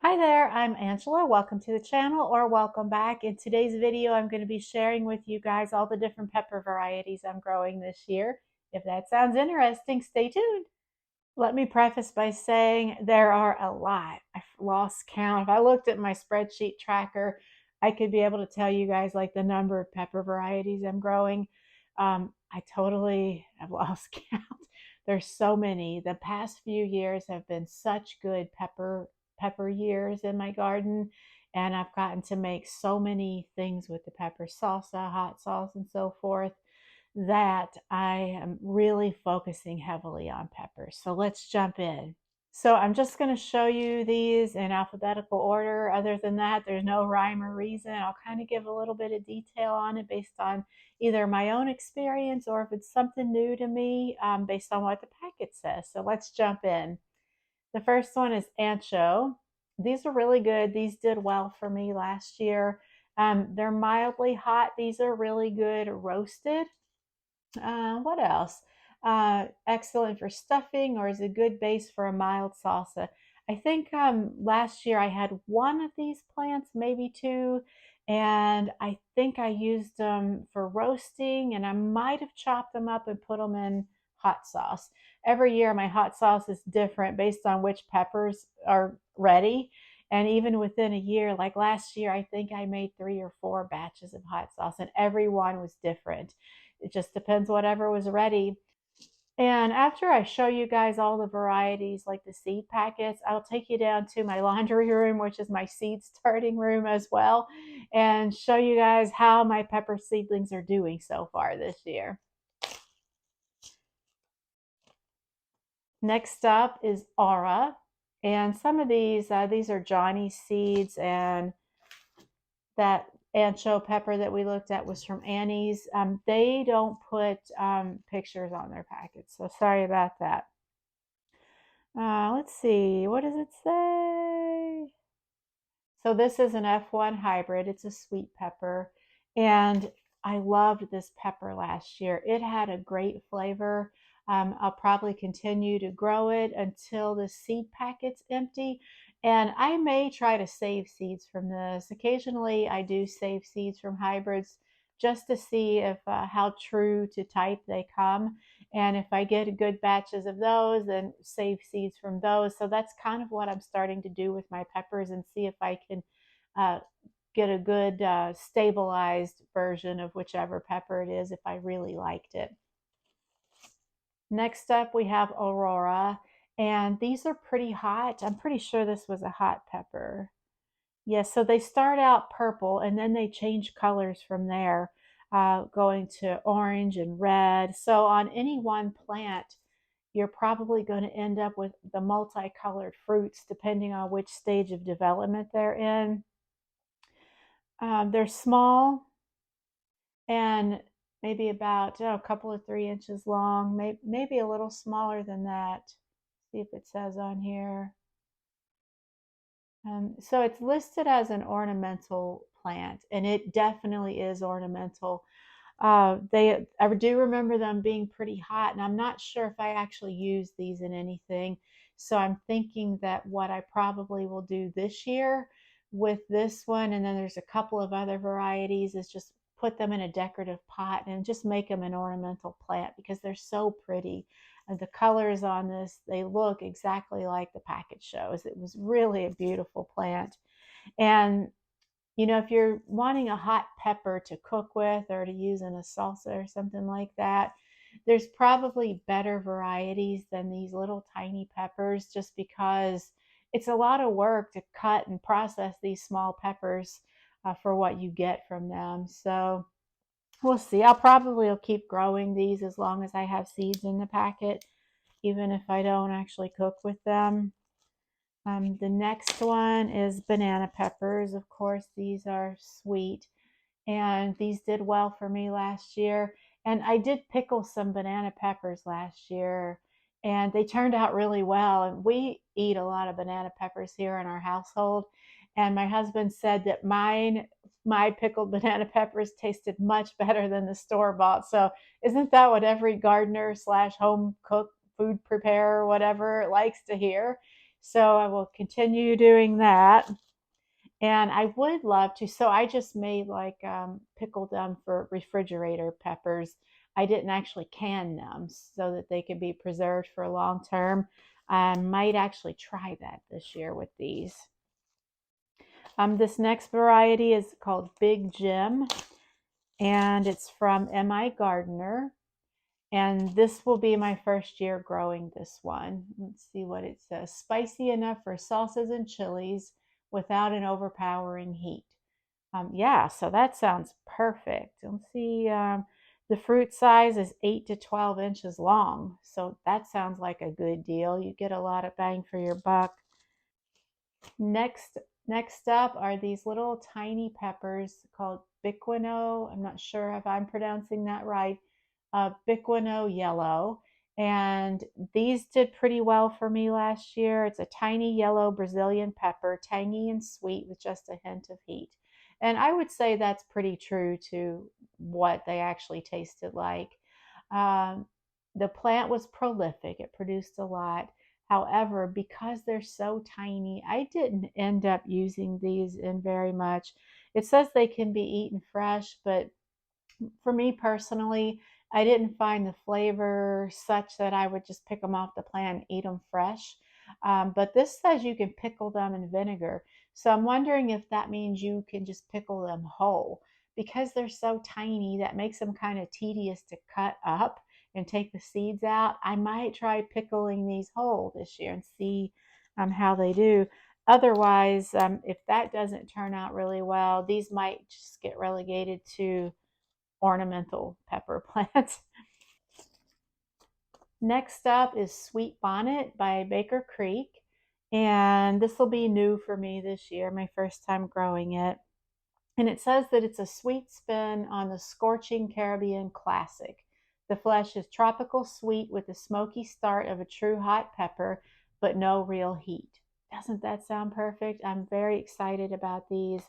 Hi there, I'm Angela. Welcome to the channel or welcome back. In today's video, I'm going to be sharing with you guys all the different pepper varieties I'm growing this year. If that sounds interesting, stay tuned. Let me preface by saying there are a lot. I've lost count. If I looked at my spreadsheet tracker, I could be able to tell you guys like the number of pepper varieties I'm growing. I totally have lost count. There's so many. The past few years have been such good pepper years in my garden, and I've gotten to make so many things with the pepper, salsa, hot sauce, and so forth, that I am really focusing heavily on peppers. So let's jump in. So I'm just going to show you these in alphabetical order. Other than that, there's no rhyme or reason. I'll kind of give a little bit of detail on it based on either my own experience or if it's something new to me, based on what the packet says. So let's jump in. The first one is ancho. These are really good. These did well for me last year. They're mildly hot. These are really good roasted. What else? Excellent for stuffing or is a good base for a mild salsa. I think last year I had one of these plants, maybe two, and I think I used them for roasting, and I might have chopped them up and put them in hot sauce. Every year my hot sauce is different based on which peppers are ready. And even within a year, like last year, I think I made 3 or 4 batches of hot sauce, and every one was different. It just depends whatever was ready. And after I show you guys all the varieties, like the seed packets, I'll take you down to my laundry room, which is my seed starting room as well, and show you guys how my pepper seedlings are doing so far this year. Next up is Aura. And some of these are Johnny seeds, and that ancho pepper that we looked at was from Annie's. They don't put pictures on their packets, so sorry about that. Let's see, what does it say? So this is an F1 hybrid. It's a sweet pepper, and I loved this pepper last year. It had a great flavor. I'll probably continue to grow it until the seed packet's empty. And I may try to save seeds from this. Occasionally, I do save seeds from hybrids just to see if how true to type they come. And if I get good batches of those, then save seeds from those. So that's kind of what I'm starting to do with my peppers, and see if I can uh, get a good stabilized version of whichever pepper it is if I really liked it. Next up, we have Aurora, and these are pretty hot. I'm pretty sure this was a hot pepper. Yes, so they start out purple and then they change colors from there, going to orange and red. So on any one plant, you're probably going to end up with the multicolored fruits depending on which stage of development they're in. They're small and maybe about a couple of 3 inches long, maybe a little smaller than that. See if it says on here. So it's listed as an ornamental plant, and it definitely is ornamental. I do remember them being pretty hot, and I'm not sure if I actually used these in anything. So I'm thinking that what I probably will do this year with this one, and then there's a couple of other varieties, is just put them in a decorative pot and just make them an ornamental plant because they're so pretty. And the colors on this, they look exactly like the package shows. It was really a beautiful plant. And if you're wanting a hot pepper to cook with or to use in a salsa or something like that, there's probably better varieties than these little tiny peppers, just because it's a lot of work to cut and process these small peppers for what you get from them. So we'll see. I'll probably keep growing these as long as I have seeds in the packet, even if I don't actually cook with them. The next one is banana peppers. Of course, these are sweet, and these did well for me last year. And I did pickle some banana peppers last year, and they turned out really well. And we eat a lot of banana peppers here in our household. And my husband said that my pickled banana peppers tasted much better than the store bought. So isn't that what every gardener slash home cook, food preparer, whatever, likes to hear? So I will continue doing that. And I would love to. So I just made like pickled them for refrigerator peppers. I didn't actually can them so that they could be preserved for a long term. I might actually try that this year with these. This next variety is called Big Jim, and it's from M.I. Gardner. And this will be my first year growing this one. Let's see what it says. Spicy enough for salsas and chilies without an overpowering heat. Yeah, so that sounds perfect. Let's see. The fruit size is 8 to 12 inches long. So that sounds like a good deal. You get a lot of bang for your buck. Next, next up are these little tiny peppers called biquino. I'm not sure if I'm pronouncing that right. Biquino yellow. And these did pretty well for me last year. It's a tiny yellow Brazilian pepper, tangy and sweet with just a hint of heat. And I would say that's pretty true to what they actually tasted like. Um, the plant was prolific, it produced a lot. However, because they're so tiny, I didn't end up using these in very much. It says they can be eaten fresh, but for me personally, I didn't find the flavor such that I would just pick them off the plant and eat them fresh. But this says you can pickle them in vinegar. So I'm wondering if that means you can just pickle them whole. Because they're so tiny, that makes them kind of tedious to cut up and take the seeds out. I might try pickling these whole this year and see how they do. Otherwise, if that doesn't turn out really well, these might just get relegated to ornamental pepper plants. Next up is Sweet Bonnet by Baker Creek. And this will be new for me this year, my first time growing it. And it says that it's a sweet spin on the scorching Caribbean classic. The flesh is tropical sweet with the smoky start of a true hot pepper, but no real heat. Doesn't that sound perfect? I'm very excited about these.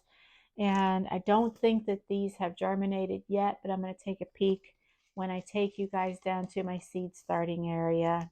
And I don't think that these have germinated yet, but I'm going to take a peek when I take you guys down to my seed starting area.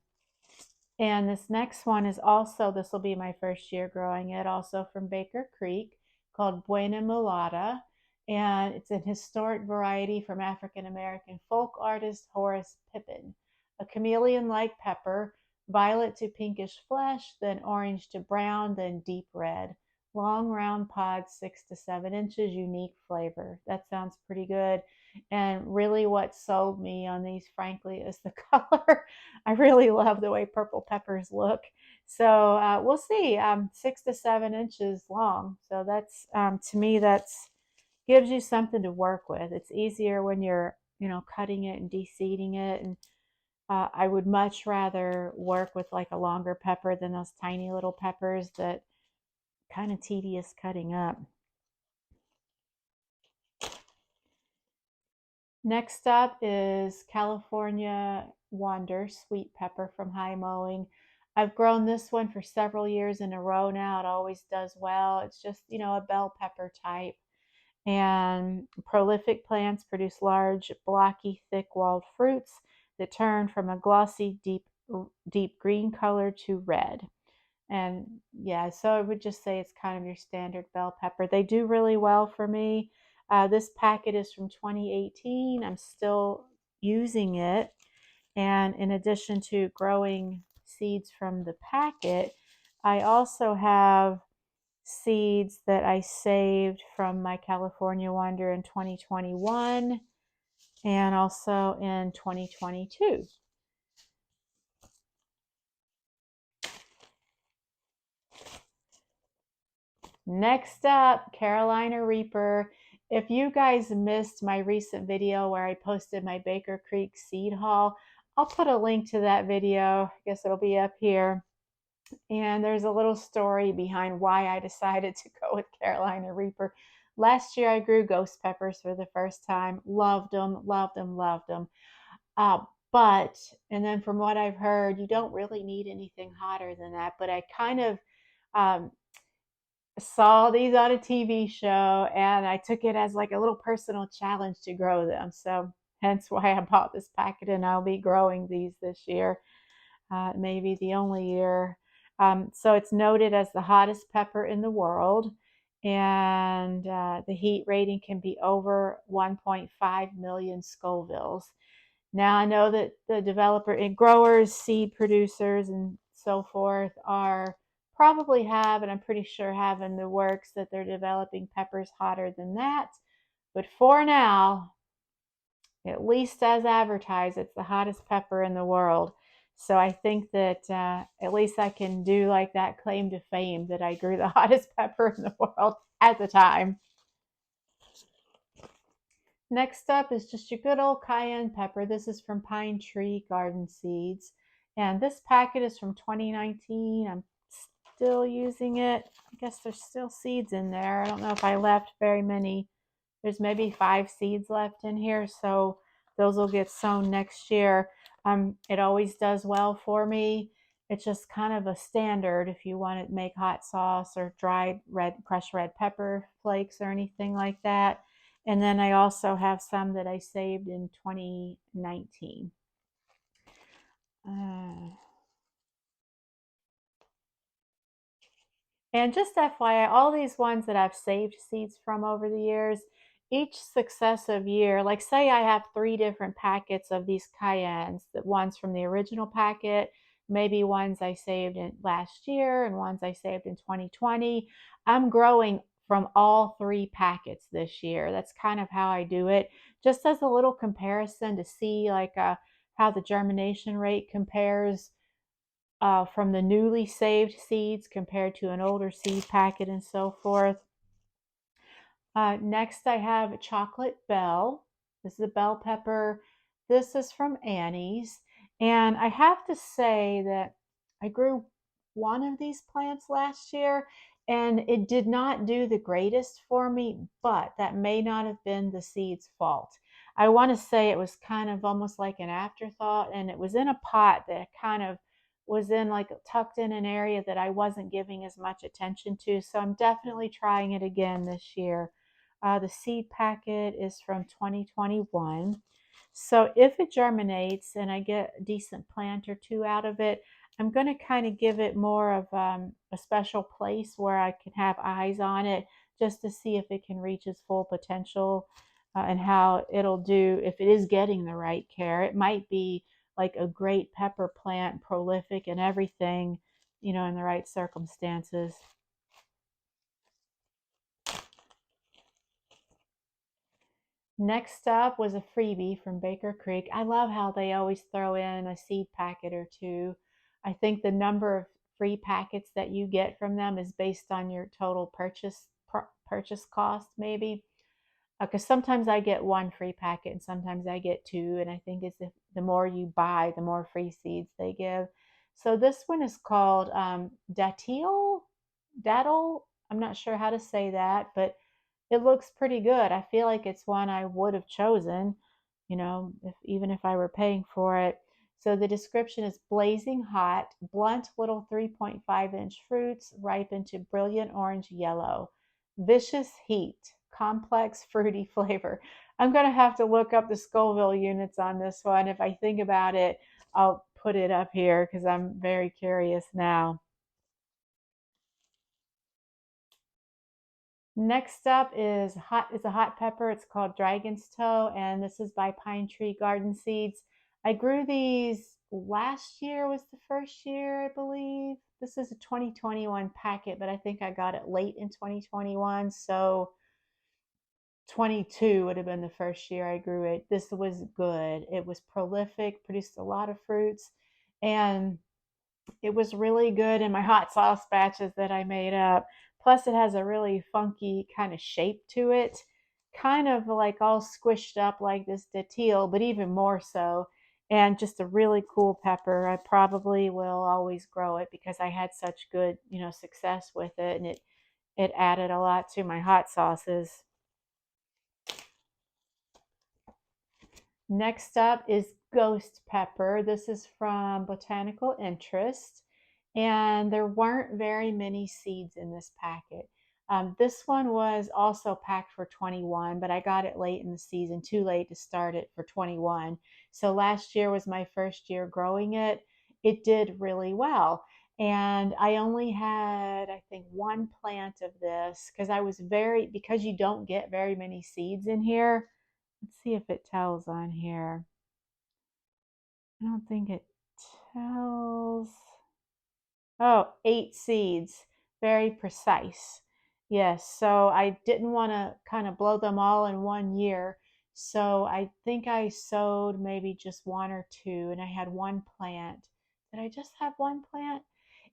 And this next one is also, this will be my first year growing it, also from Baker Creek, called Buena Mulata. And it's an historic variety from African American folk artist Horace Pippin. A chameleon like pepper, violet to pinkish flesh, then orange to brown, then deep red. Long round pods, 6 to 7 inches, unique flavor. That sounds pretty good. And really, what sold me on these, frankly, is the color. I really love the way purple peppers look. So we'll see. 6 to 7 inches long. So that's to me that's gives you something to work with. It's easier when you're cutting it and de-seeding it. And I would much rather work with like a longer pepper than those tiny little peppers that kind of tedious cutting up. Next up is California Wonder Sweet Pepper from High Mowing. I've grown this one for several years in a row now. It always does well. It's just, a bell pepper type. And prolific plants produce large, blocky, thick-walled fruits that turn from a glossy, deep green color to red. And yeah, so I would just say it's kind of your standard bell pepper. They do really well for me. This packet is from 2018. I'm still using it. And in addition to growing seeds from the packet, I also have seeds that I saved from my California Wonder in 2021 and also in 2022. Next up, Carolina Reaper. If you guys missed my recent video where I posted my Baker Creek seed haul, I'll put a link to that video. I guess it'll be up here. And there's a little story behind why I decided to go with Carolina Reaper. Last year I grew ghost peppers for the first time. Loved them, loved them, loved them. But, and then from what I've heard, you don't really need anything hotter than that. But I kind of um, saw these on a TV show and I took it as like a little personal challenge to grow them. So hence why I bought this packet and I'll be growing these this year. Maybe the only year. So it's noted as the hottest pepper in the world, and the heat rating can be over 1.5 million Scovilles. Now I know that the developer and growers, seed producers, and so forth are probably have, and I'm pretty sure have in the works that they're developing peppers hotter than that. But for now, at least as advertised, it's the hottest pepper in the world. So I think that at least I can do like that claim to fame that I grew the hottest pepper in the world at the time. Next up is just your good old cayenne pepper. This is from Pine Tree Garden Seeds. And this packet is from 2019. I'm still using it. I guess there's still seeds in there. I don't know if I left very many. There's maybe 5 seeds left in here, so those will get sown next year. It always does well for me. It's just kind of a standard if you want to make hot sauce or dried crushed red pepper flakes or anything like that. And then I also have some that I saved in 2019. And just FYI, all these ones that I've saved seeds from over the years, each successive year, like say I have 3 different packets of these cayennes, that one's from the original packet, maybe ones I saved in last year and ones I saved in 2020. I'm growing from all 3 packets this year. That's kind of how I do it, just as a little comparison to see like how the germination rate compares from the newly saved seeds compared to an older seed packet and so forth. Next I have chocolate bell. This is a bell pepper. This is from Annie's. And I have to say that I grew one of these plants last year and it did not do the greatest for me, but that may not have been the seed's fault. I want to say it was kind of almost like an afterthought, and it was in a pot that kind of was in like tucked in an area that I wasn't giving as much attention to. So I'm definitely trying it again this year. The seed packet is from 2021. So if it germinates and I get a decent plant or 2 out of it, I'm going to kind of give it more of a special place where I can have eyes on it just to see if it can reach its full potential and how it'll do if it is getting the right care. It might be like a great pepper plant, prolific and everything, in the right circumstances. Next up was a freebie from Baker Creek. I love how they always throw in a seed packet or 2. I think the number of free packets that you get from them is based on your total purchase cost, maybe. Because sometimes I get 1 free packet and sometimes I get 2, and I think it's the more you buy, the more free seeds they give. So this one is called Dattel. I'm not sure how to say that, but it looks pretty good. I feel like it's one I would have chosen, even if I were paying for it. So the description is blazing hot, blunt little 3.5-inch fruits ripen to brilliant orange yellow, vicious heat, complex fruity flavor. I'm going to have to look up the Scoville units on this one. If I think about it, I'll put it up here because I'm very curious now. Next up is a hot pepper. It's called Dragon's Toe, and this is by Pine Tree Garden Seeds. I grew these last year was the first year, I believe. This is a 2021 packet, but I think I got it late in 2021, so 22 would have been the first year I grew it. This was good. It was prolific, produced a lot of fruits, and it was really good in my hot sauce batches that I made up. Plus, it has a really funky kind of shape to it, kind of like all squished up like this datil, but even more so. And just a really cool pepper. I probably will always grow it because I had such good, success with it, and it added a lot to my hot sauces. Next up is ghost pepper. This is from Botanical Interest, and there weren't very many seeds in this packet. This one was also packed for 21, but I got it late in the season, too late to start it for 21. So last year was my first year growing it. It did really well. And I only had, I think, one plant of this because because you don't get very many seeds in here. Let's see if it tells on here. I don't think it tells. Oh, 8 seeds. Very precise. Yes, so I didn't want to kind of blow them all in one year. So I think I sowed maybe just one or two, and I had one plant. Did I just have one plant?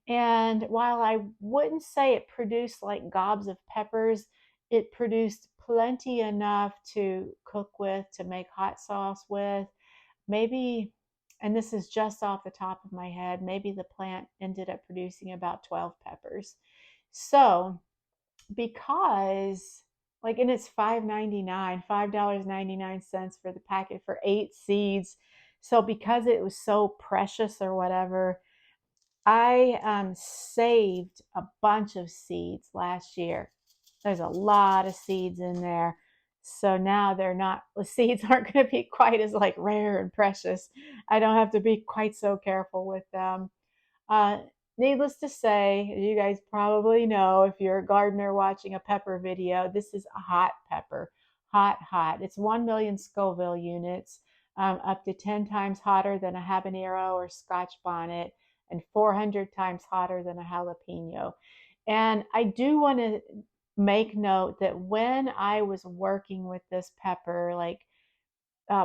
And while I wouldn't say it produced like gobs of peppers, it produced plenty enough to cook with, to make hot sauce with. Maybe, and this is just off the top of my head, maybe the plant ended up producing about 12 peppers. So, because and it's $5.99, $5.99 for the packet for 8 seeds. So because it was so precious or whatever, I saved a bunch of seeds last year. There's a lot of seeds in there. So now the seeds aren't going to be quite as like rare and precious. I don't have to be quite so careful with them. Uh, Needless to say, you guys probably know if you're a gardener watching a pepper video, this is a hot pepper. Hot, hot. It's 1 million Scoville units, up to 10 times hotter than a habanero or Scotch bonnet, and 400 times hotter than a jalapeno. And I do want to make note that when I was working with this pepper,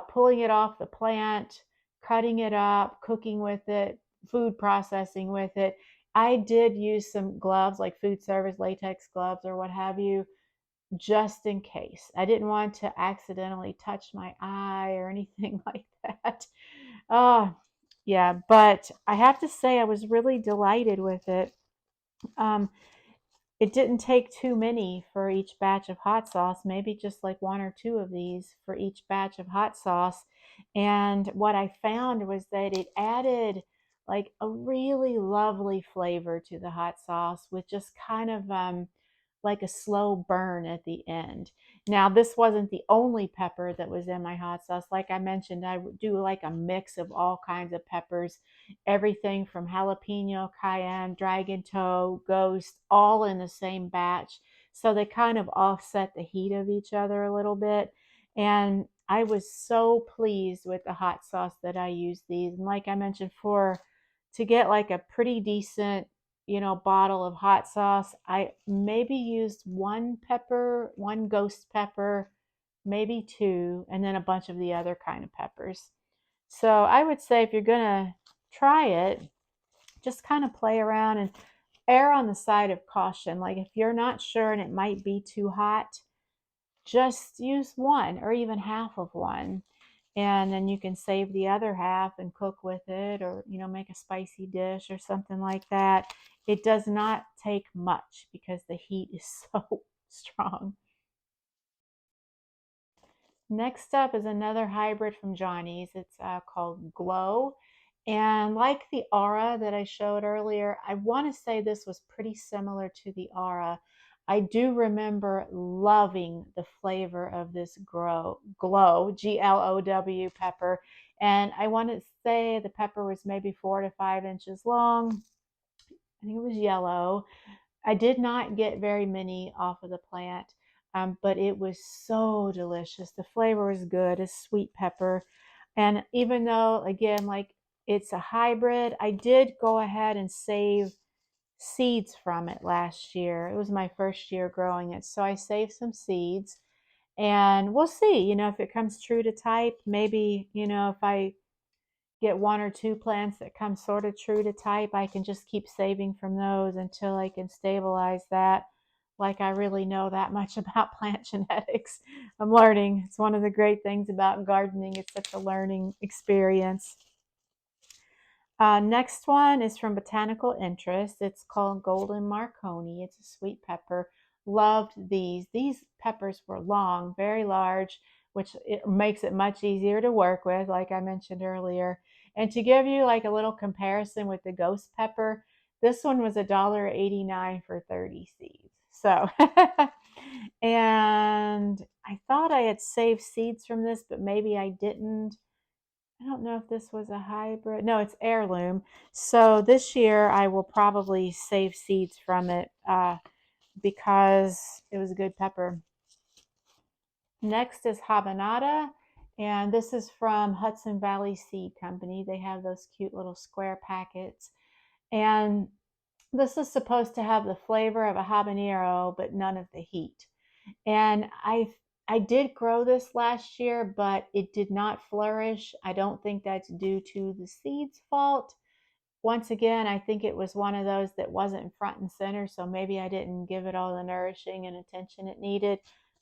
pulling it off the plant, cutting it up, cooking with it, food processing with it. I did use some gloves, like food service latex gloves or what have you, just in case. I didn't want to accidentally touch my eye or anything like that. Oh, yeah, but I have to say I was really delighted with it. Um, it didn't take too many for each batch of hot sauce, maybe just like one or two of these for each batch of hot sauce. And what I found was that it added like a really lovely flavor to the hot sauce with just kind of like a slow burn at the end. Now, this wasn't the only pepper that was in my hot sauce. Like I mentioned, I would do like a mix of all kinds of peppers, everything from jalapeno, cayenne, dragon toe, ghost, all in the same batch. So they kind of offset the heat of each other a little bit. And I was so pleased with the hot sauce that I used these. And like I mentioned, to get like a pretty decent bottle of hot sauce, I maybe used one pepper, one ghost pepper, maybe two, and then a bunch of the other kind of peppers. So I would say if you're gonna try it, just kind of play around and err on the side of caution. Like if you're not sure and it might be too hot, just use one or even half of one. And then you can save the other half and cook with it, or make a spicy dish or something like that. It does not take much because the heat is so strong. Next up is another hybrid from Johnny's. It's called Glow. And like the Aura that I showed earlier, I want to say this was pretty similar to the Aura. I do remember loving the flavor of this Glow, Glow pepper. And I want to say the pepper was maybe 4 to 5 inches long. I think it was yellow. I did not get very many off of the plant, but it was so delicious. The flavor was good. It's sweet pepper. And even though, again, like it's a hybrid, I did go ahead and save seeds from it last year. It was my first year growing it. So I saved some seeds, and we'll see, if it comes true to type. Maybe, if I get one or two plants that come sort of true to type, I can just keep saving from those until I can stabilize that. Like I really know that much about plant genetics. I'm learning. It's one of the great things about gardening. It's such a learning experience. Next one is from Botanical Interest. It's called Golden Marconi. It's a sweet pepper. Loved these. These peppers were long, very large, which it makes it much easier to work with, like I mentioned earlier. And to give you like a little comparison with the ghost pepper, this one was $1.89 for 30 seeds. So, and I thought I had saved seeds from this, but maybe I didn't. I don't know if this was a hybrid. No, it's heirloom. So this year I will probably save seeds from it because it was a good pepper. Next is habanada, and this is from Hudson Valley Seed Company. They have those cute little square packets. And this is supposed to have the flavor of a habanero, but none of the heat. And I did grow this last year, but it did not flourish. I don't think that's due to the seed's fault. Once again, I think it was one of those that wasn't front and center, so maybe I didn't give it all the nourishing and attention it needed.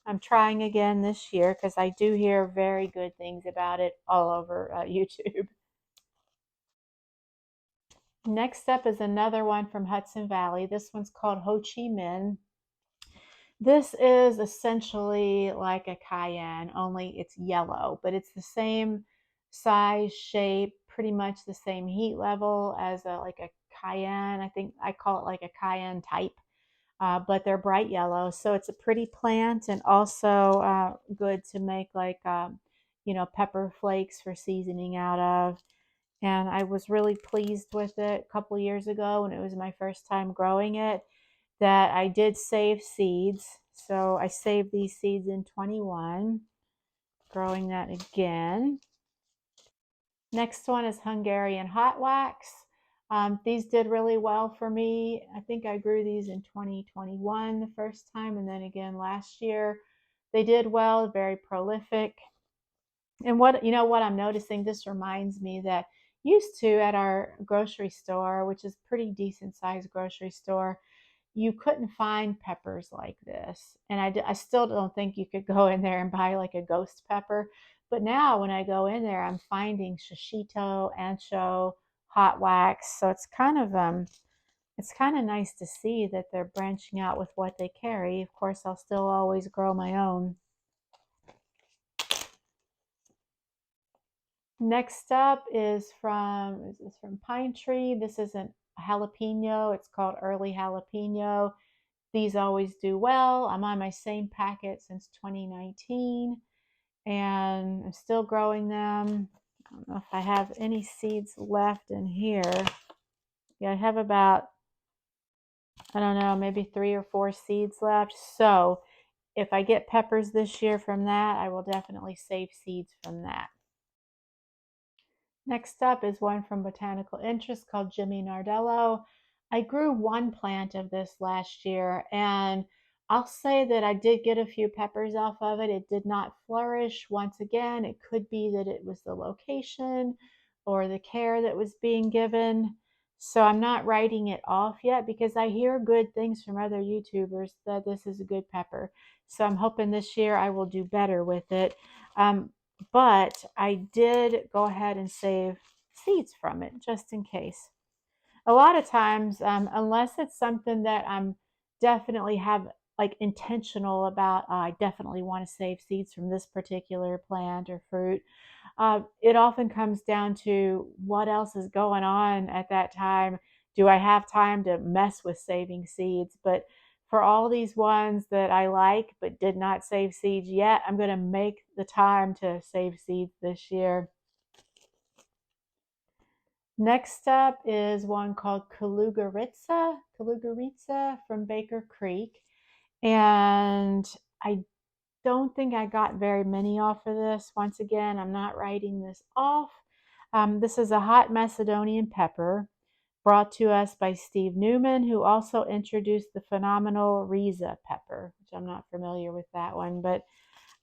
I'm trying again this year because I do hear very good things about it all over YouTube. Next up is another one from Hudson Valley. This one's called Ho Chi Minh. This is essentially like a cayenne, only it's yellow, but it's the same size, shape, pretty much the same heat level as like a cayenne. I think I call it like a cayenne type, but they're bright yellow. So it's a pretty plant and also good to make like, pepper flakes for seasoning out of. And I was really pleased with it a couple years ago when it was my first time growing it, that I did save seeds. So I saved these seeds in 21, growing that again. Next one is Hungarian hot wax. These did really well for me. I think I grew these in 2021 the first time, and then again last year. They did well, very prolific. And what I'm noticing, this reminds me that used to at our grocery store, which is pretty decent sized grocery store, you couldn't find peppers like this. And I still don't think you could go in there and buy like a ghost pepper. But now when I go in there, I'm finding shishito, ancho, hot wax. So it's kind of nice to see that they're branching out with what they carry. Of course, I'll still always grow my own. Next up is from Pine Tree. This isn't a jalapeno. It's called early jalapeno. These always do well. I'm on my same packet since 2019 and I'm still growing them. I don't know if I have any seeds left in here. Yeah, I have about, I don't know, maybe 3 or 4 seeds left. So if I get peppers this year from that, I will definitely save seeds from that. Next up is one from Botanical Interest called Jimmy Nardello. I grew one plant of this last year, and I'll say that I did get a few peppers off of it. It did not flourish. Once again, it could be that it was the location or the care that was being given. So I'm not writing it off yet because I hear good things from other YouTubers that this is a good pepper. So I'm hoping this year I will do better with it. But I did go ahead and save seeds from it just in case. A lot of times, unless it's something that I'm definitely have like intentional about, I definitely want to save seeds from this particular plant or fruit. It often comes down to what else is going on at that time. Do I have time to mess with saving seeds? But for all these ones that I like but did not save seeds yet, I'm going to make the time to save seeds this year. Next up is one called Kalugaritsa from Baker Creek. And I don't think I got very many off of this. Once again, I'm not writing this off. This is a hot Macedonian pepper brought to us by Steve Newman, who also introduced the phenomenal Riza pepper, which I'm not familiar with that one, but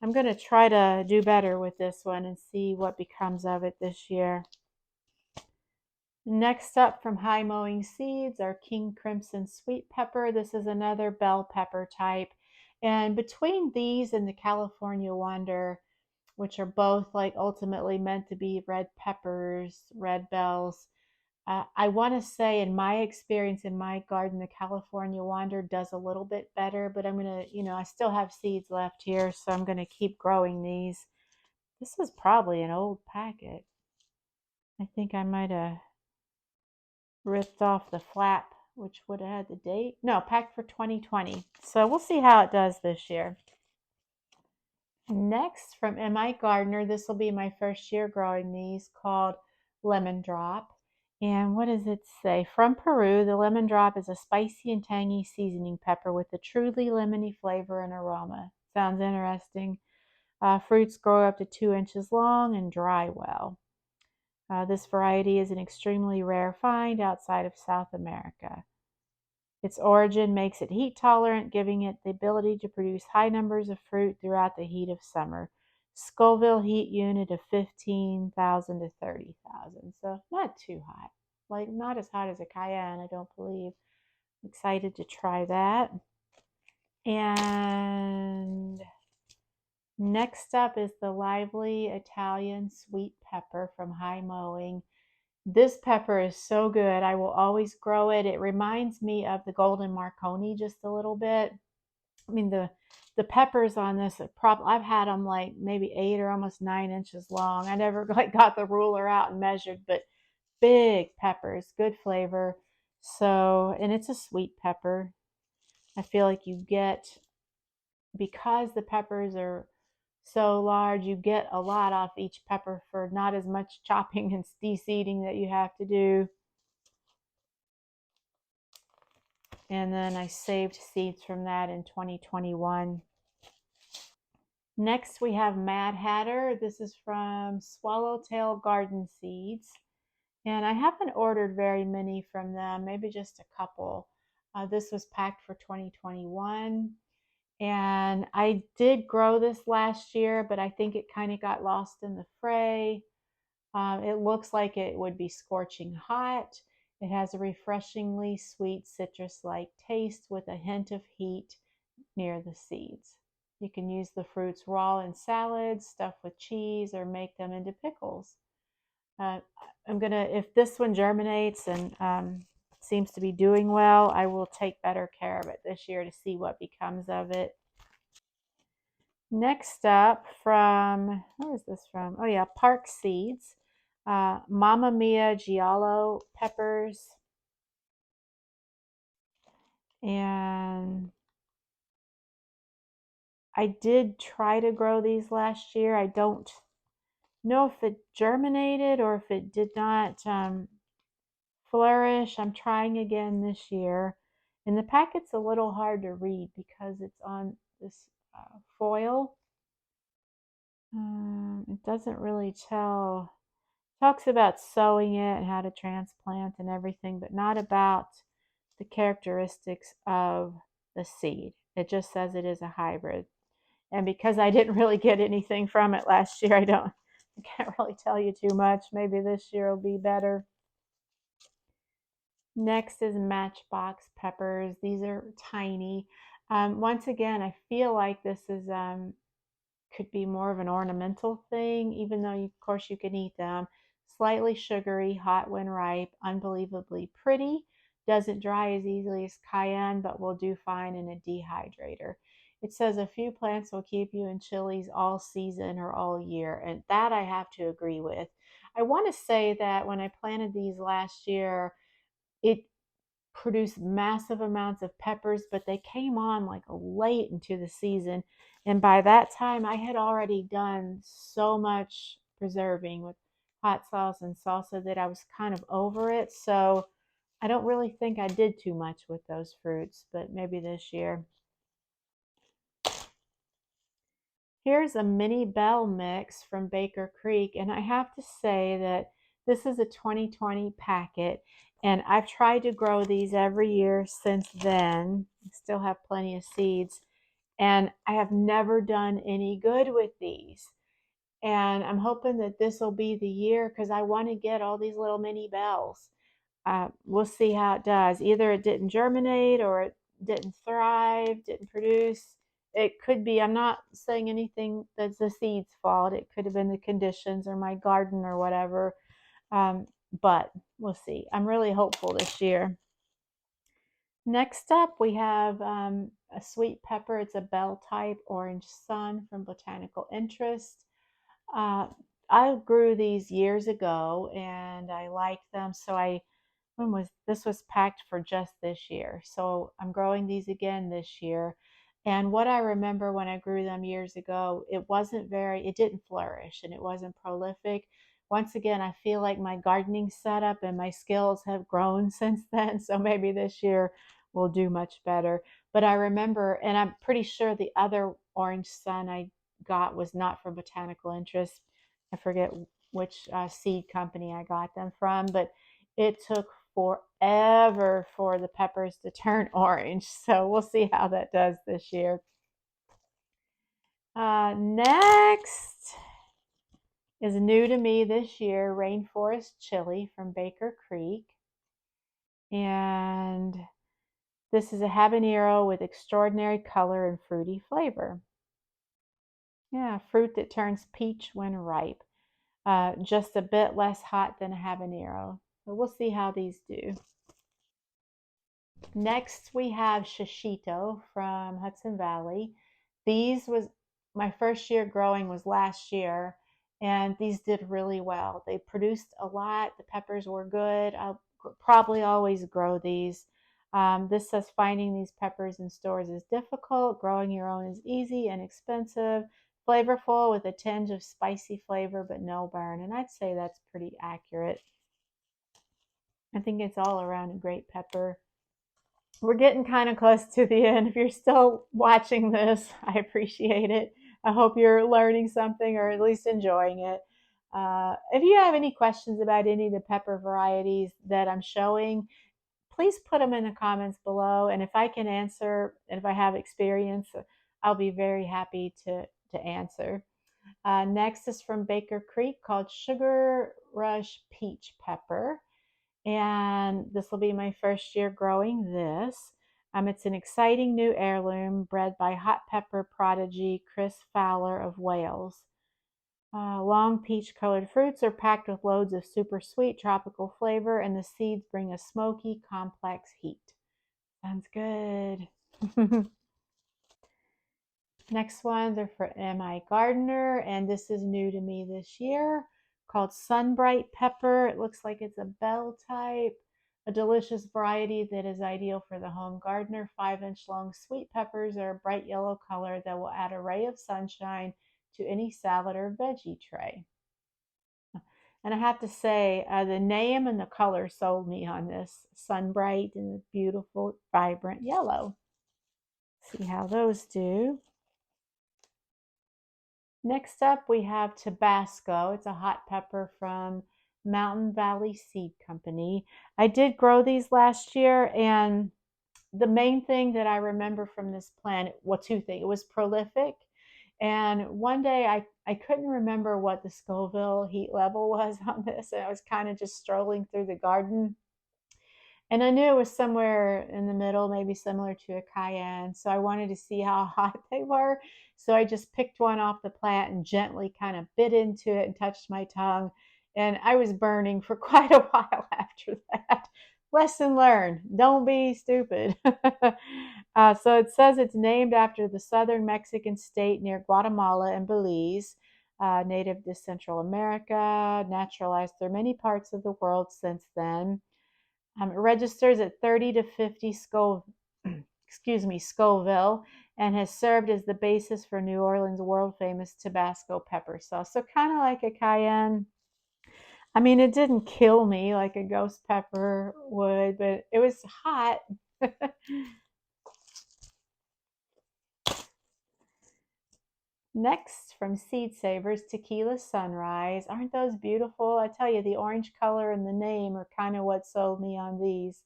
I'm going to try to do better with this one and see what becomes of it this year. Next up from High Mowing Seeds are King Crimson Sweet Pepper. This is another bell pepper type. And between these and the California Wonder, which are both like ultimately meant to be red peppers, red bells, I want to say in my experience in my garden, the California Wonder does a little bit better, but I'm going to, I still have seeds left here, so I'm going to keep growing these. This is probably an old packet. I think I might have ripped off the flap, which would have had the date. No, packed for 2020. So we'll see how it does this year. Next, from M.I. Gardner, this will be my first year growing these, called Lemon Drop. And what does it say? From Peru, the lemon drop is a spicy and tangy seasoning pepper with a truly lemony flavor and aroma. Sounds interesting. Fruits grow up to 2 inches long and dry well. This variety is an extremely rare find outside of South America. Its origin makes it heat tolerant, giving it the ability to produce high numbers of fruit throughout the heat of summer. Scoville heat unit of 15,000 to 30,000, so not too hot. Like not as hot as a cayenne, I don't believe. Excited to try that. And next up is the lively Italian sweet pepper from High Mowing. This pepper is so good. I will always grow it. It reminds me of the golden Marconi just a little bit. I mean, the peppers on this are I've had them like maybe 8 or almost 9 inches long. I never like got the ruler out and measured, but big peppers, good flavor. So, and it's a sweet pepper. I feel like you get, because the peppers are so large, you get a lot off each pepper for not as much chopping and de-seeding that you have to do. And then I saved seeds from that in 2021. Next we have Mad Hatter. This is from Swallowtail Garden Seeds. And I haven't ordered very many from them, maybe just a couple. This was packed for 2021. And I did grow this last year, but I think it kind of got lost in the fray. It looks like it would be scorching hot. It has a refreshingly sweet citrus-like taste with a hint of heat near the seeds. You can use the fruits raw in salads, stuff with cheese, or make them into pickles. If this one germinates and seems to be doing well, I will take better care of it this year to see what becomes of it. Next up, where is this from? Oh yeah, Park Seeds. Mamma Mia Giallo peppers. And I did try to grow these last year. I don't know if it germinated or if it did not flourish. I'm trying again this year. And the packet's a little hard to read because it's on this foil. It doesn't really tell. Talks about sowing it and how to transplant and everything, but not about the characteristics of the seed. It just says it is a hybrid. And because I didn't really get anything from it last year, I can't really tell you too much. Maybe this year will be better. Next is Matchbox peppers. These are tiny. Once again, I feel like this is could be more of an ornamental thing, even though of course you can eat them. Slightly sugary, hot when ripe, unbelievably pretty. Doesn't dry as easily as cayenne, but will do fine in a dehydrator. It says a few plants will keep you in chilies all season or all year, and that I have to agree with. I want to say that when I planted these last year, it produced massive amounts of peppers, but they came on like late into the season. And by that time, I had already done so much preserving with hot sauce and salsa that I was kind of over it. So I don't really think I did too much with those fruits, but maybe this year. Here's a mini bell mix from Baker Creek, and I have to say that this is a 2020 packet, and I've tried to grow these every year since then. I still have plenty of seeds, and I have never done any good with these. And I'm hoping that this will be the year because I want to get all these little mini bells. We'll see how it does. Either it didn't germinate or it didn't thrive, didn't produce. It could be, I'm not saying anything that's the seed's fault. It could have been the conditions or my garden or whatever. But we'll see. I'm really hopeful this year. Next up, we have a sweet pepper. It's a bell type Orange Sun from Botanical Interest. Uh, I grew these years ago and I liked them, so this was packed for just this year. So I'm growing these again this year. And what I remember when I grew them years ago, it didn't flourish and it wasn't prolific. Once again, I feel like my gardening setup and my skills have grown since then. So maybe this year will do much better. But I remember, and I'm pretty sure the other orange sun I got was not from Botanical Interest. I forget which seed company I got them from, but it took forever for the peppers to turn orange. So we'll see how that does this year. Next is new to me this year, Rainforest Chili from Baker Creek. And this is a habanero with extraordinary color and fruity flavor. Yeah, fruit that turns peach when ripe. Just a bit less hot than a habanero. So we'll see how these do. Next, we have shishito from Hudson Valley. These was my first year growing was last year, and these did really well. They produced a lot. The peppers were good. I'll probably always grow these. This says finding these peppers in stores is difficult. Growing your own is easy and expensive. Flavorful with a tinge of spicy flavor, but no burn. And I'd say that's pretty accurate. I think it's all around a great pepper. We're getting kind of close to the end. If you're still watching this, I appreciate it. I hope you're learning something or at least enjoying it. If you have any questions about any of the pepper varieties that I'm showing, please put them in the comments below. And if I can answer, and if I have experience, I'll be very happy to answer. Next is from Baker Creek called Sugar Rush Peach Pepper. And this will be my first year growing this. It's an exciting new heirloom bred by hot pepper prodigy Chris Fowler of Wales. Long peach colored fruits are packed with loads of super sweet tropical flavor, and the seeds bring a smoky, complex heat. Sounds good. Next ones are for M.I. Gardner, and this is new to me this year, called Sunbright Pepper. It looks like it's a bell type, a delicious variety that is ideal for the home gardener. 5-inch long sweet peppers are a bright yellow color that will add a ray of sunshine to any salad or veggie tray. And I have to say, the name and the color sold me on this. Sunbright and the beautiful, vibrant yellow. See how those do. Next up, we have Tabasco. It's a hot pepper from Mountain Valley Seed Company. I did grow these last year, and the main thing that I remember from this plant, well, two things. It was prolific, and one day I couldn't remember what the Scoville heat level was on this, and I was kind of just strolling through the garden, and I knew it was somewhere in the middle, maybe similar to a cayenne. So I wanted to see how hot they were. So I just picked one off the plant and gently kind of bit into it and touched my tongue. And I was burning for quite a while after that. Lesson learned, don't be stupid. So it says it's named after the southern Mexican state near Guatemala and Belize. Native to Central America, naturalized through many parts of the world since then. It registers at 30 to 50 Scoville, and has served as the basis for New Orleans' world famous Tabasco pepper sauce. So kind of like a cayenne. I mean, it didn't kill me like a ghost pepper would, but it was hot. Next, from Seed Savers, Tequila Sunrise. Aren't those beautiful? I tell you, the orange color and the name are kind of what sold me on these.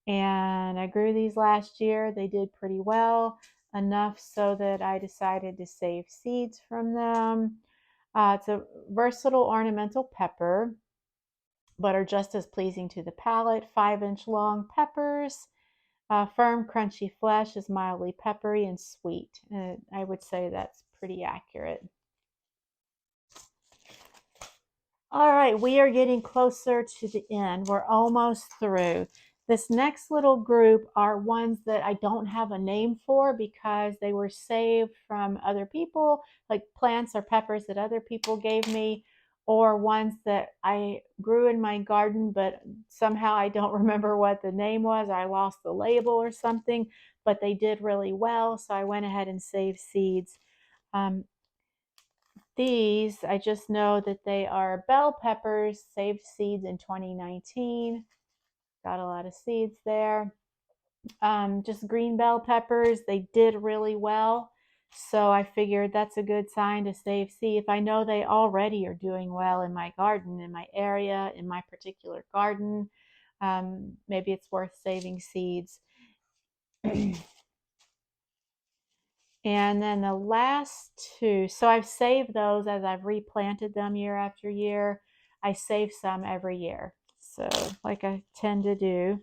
And I grew these last year. They did pretty well, enough so that I decided to save seeds from them. It's a versatile ornamental pepper, but are just as pleasing to the palate. 5-inch long peppers. Firm, crunchy flesh is mildly peppery and sweet. I would say that's pretty accurate. All right, we are getting closer to the end. We're almost through. This next little group are ones that I don't have a name for because they were saved from other people, like plants or peppers that other people gave me, or ones that I grew in my garden, but somehow I don't remember what the name was. I lost the label or something. but they did really well, so I went ahead and saved seeds. Um, these, I just know that they are bell peppers, saved seeds in 2019. Got a lot of seeds there. Just green bell peppers, they did really well. So I figured that's a good sign to save seed. If I know they already are doing well in my garden, in my area, in my particular garden, maybe it's worth saving seeds. And then the last two, so I've saved those as I've replanted them year after year. I save some every year, so like I tend to do.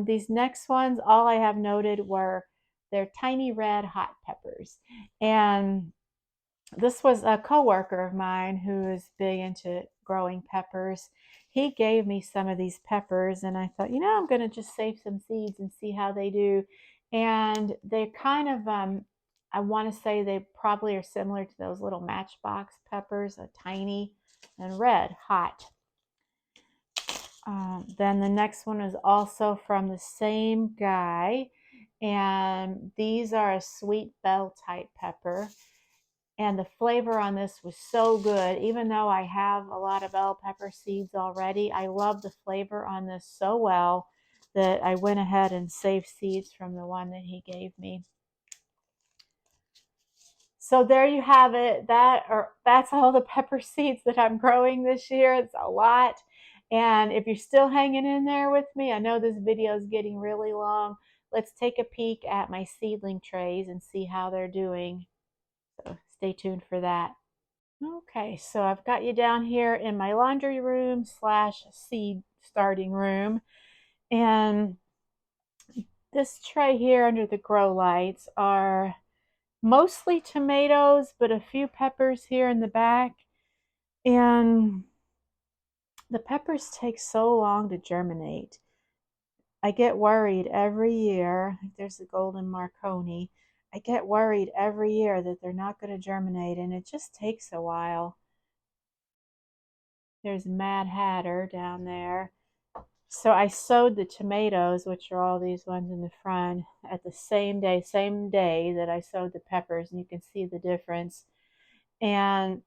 These next ones, all I have noted were they're tiny red hot peppers. And this was a coworker of mine who is big into growing peppers. He gave me some of these peppers, and I thought, I'm going to just save some seeds and see how they do. And they're kind of, I want to say they probably are similar to those little matchbox peppers, a tiny and red, hot. Then the next one is also from the same guy, and these are a sweet bell type pepper. And the flavor on this was so good. Even though I have a lot of bell pepper seeds already, I love the flavor on this so well that I went ahead and saved seeds from the one that he gave me. So there you have it. That's all the pepper seeds that I'm growing this year. It's a lot. And if you're still hanging in there with me, I know this video is getting really long. Let's take a peek at my seedling trays and see how they're doing. So stay tuned for that. Okay, so I've got you down here in my laundry room / seed starting room. And this tray here under the grow lights are mostly tomatoes, but a few peppers here in the back. And the peppers take so long to germinate. I get worried every year. There's the golden Marconi. I get worried every year that they're not going to germinate, and it just takes a while. There's Mad Hatter down there. So I sowed the tomatoes, which are all these ones in the front, at the same day that I sowed the peppers, and you can see the difference. And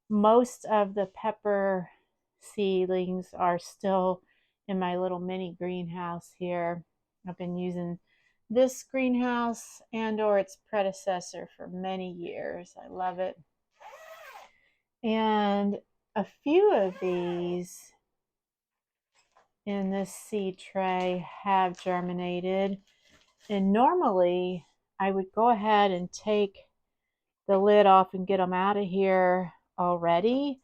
most of the pepper seedlings are still in my little mini greenhouse here. I've been using this greenhouse or its predecessor for many years. I love it. And a few of these in this seed tray have germinated. And normally I would go ahead and take the lid off and get them out of here already.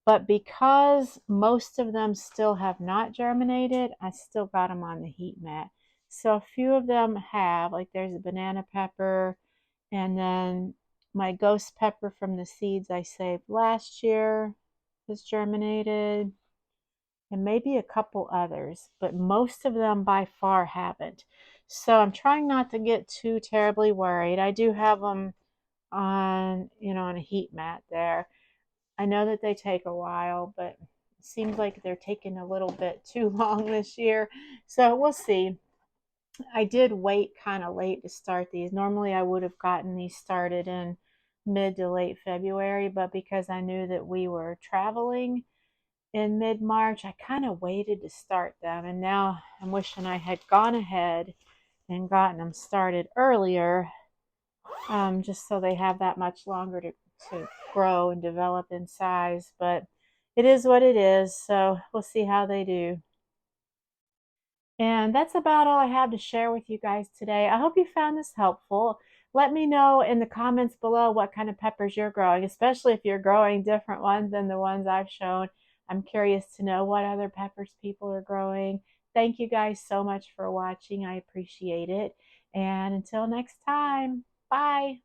But because most of them still have not germinated, I still got them on the heat mat. So a few of them have, like there's a banana pepper, and then my ghost pepper from the seeds I saved last year has germinated, and maybe a couple others, but most of them by far haven't. So I'm trying not to get too terribly worried. I do have them on, on a heat mat there. I know that they take a while, but it seems like they're taking a little bit too long this year. So we'll see. I did wait kind of late to start these. Normally I would have gotten these started in mid to late February, but because I knew that we were traveling in mid-March, I kind of waited to start them. And now I'm wishing I had gone ahead and gotten them started earlier, just so they have that much longer to grow and develop in size. But it is what it is, so we'll see how they do. And that's about all I have to share with you guys today. I hope you found this helpful. Let me know in the comments below what kind of peppers you're growing, especially if you're growing different ones than the ones I've shown. I'm curious to know what other peppers people are growing. Thank you guys so much for watching. I appreciate it. And until next time, bye.